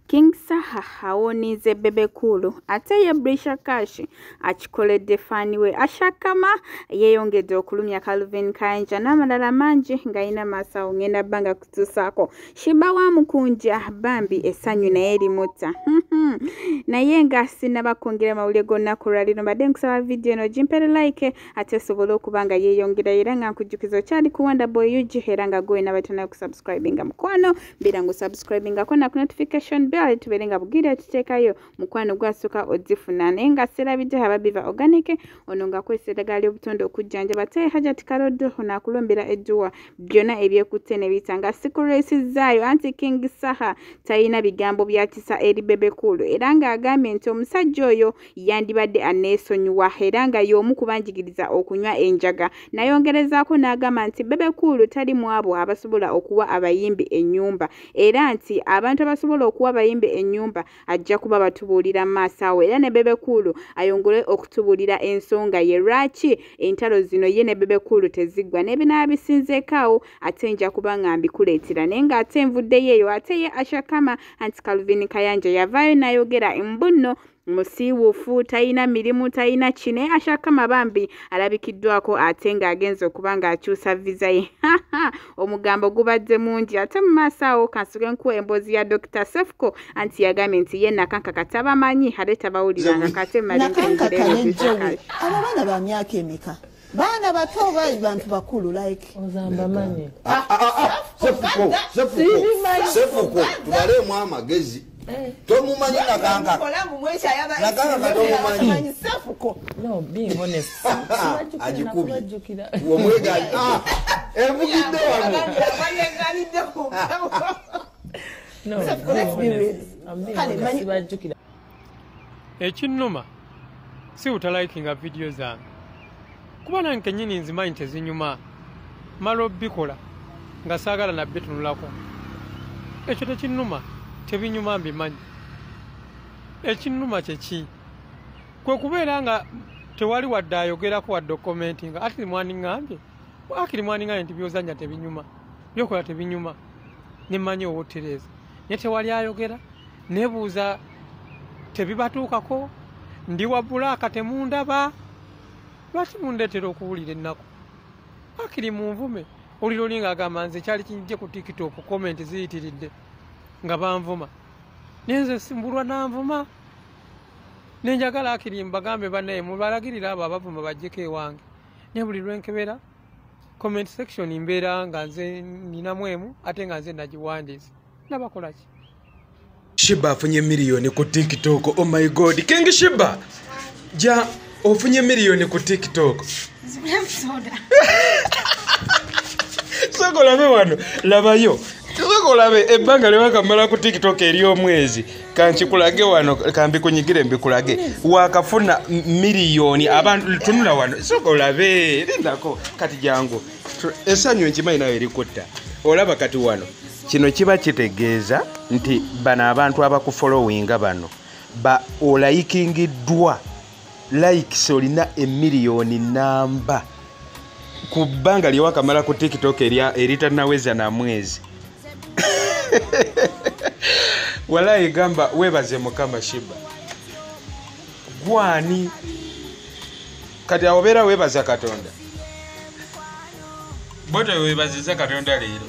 King Saha awonize Bebe Cool ate ye Brisha Cash akikoledde fani we Ashakama yeyongedde okulumya Calvin Kayanja n'amalala mangi ng'ayina maasawo ngenda bbanga kutuusaako Shiba wa Mukunja Bambi essanyu naye limutta naye nga sinnaba kwongera mawulire gonna ku lwaliro mbadde nkusaba vidiyo eno gimpere like ate osobole okuba nga yeeyongera era nga nkujjukiza okyali ku Wonderboy UG era nga gwe n'abatana kusubscribinga mukwano mbira ngu subscribingako na ku notification bell tubeere nga bugire tuteekayo mukwano gwasooka ogifuna naye nga serabidde ababiva organic ono nga kwesa eddagala ly'obutonde okujjanjaba te Hajati Karoddo onaakulombera edduwa byonna ebyekutte ne biyita nga sikulesizaayo anti King Saha talina bigambo bya kisa eri Bebe Cool era ng'agambye nti omusajja oyo yandibadde aneesonyiwa era nga y'omu kubanjigiriza okunywa enjaga nayongerezaako n'agamba nti Bebe Cool tali mu abo abasobola okuwa abayimbi ennyumba era nti abantu abasobola okuwa abayimbi ennyumba ajja kuba batubuulira maaso awo era ne Bebe Cool ayongole okutubuulira ensonga ye lwaki entalo zino ye ne Bebe Cool teziggwa n'ebinaaba bisinzeekaawo ate nja kuba nga mbikuleetera naye ng'ate envuddeyo eyo ate ye Ashakama anti Calvin Kayanja yavaayo n'ayogera mbunno musiiwuufu talina mirimu talina kine Ashakama Bambi alabikiddwako ate ng'agenza okuba ng'akyusa visa ye omugambo gubadde mungi ate mu maaso awo kansuke nkuwa emboozi ya Dr. Sefco anti yagambye nti ye nakanka katabamanyi ate tabawuliranga kate abaana ba myaka emeka baana bato bayi bantu bakulu like ozamba manyi Sefco tubalemu amagezi tomumanyi nakanka tomumanyi no being honest ajikubi omwega evugidde wano ekinnuma si utalikinga video zange kuba nange nnyini nzimanyi tezinyuma mala obbikola nga saagala nabbe tunulako ekyo tekinnuma tebinyuma mbimanyi ekinnuma kyeki kwe kubeera nga tewali wadde ayogerako wadde commentinga akiri mwaniŋŋambye nti byozanya tebinyuma byokola tebinyuma nemmanyi owotereeza naye tewali ayogera nebuuza tebibatuukako ndi wa bulaaka temundaba lwaki mundeetera okuwulira ennaku akiri mu nvume oliro oli ng'agamba nze kyali kinjje ku TikTok komenti ziyitiridde nga banvuma nenze simbulwa nanvuma nenjagala akiri mbagambe bannaye mubalagirira abo abavuma bajjeko ewange naye buli lwenkebera comment section mbeera nga nze ninamu emu ate nga nze nagiwandiise nabakolaki Shiba afunye miliyoni ku TikTok. Oh my god, King Shiba ja ofunye miliyoni ku TikTok. Sokolabe wano labayo sokolabe ebbanga lewakamala ku TikTok eri omwezi kankikulage wano kambikunyigire mbikulage wakafuna miliyoni abantu tunula wano sokolabe lindako kati jangu essanyu nkimanyi nayo erikutta olaba kati wano kino kiba kitegeeza nti bano abantu abakufollowinga bano ba olayikingiddwa likes olina emiliyoni namba ku bbanga lyewakamala ku TikTok eritanaweza na mwezi walayi gamba webaze Mukama Shiba gwani kati awobeera webaza Katonda bote webaziza Katonda leero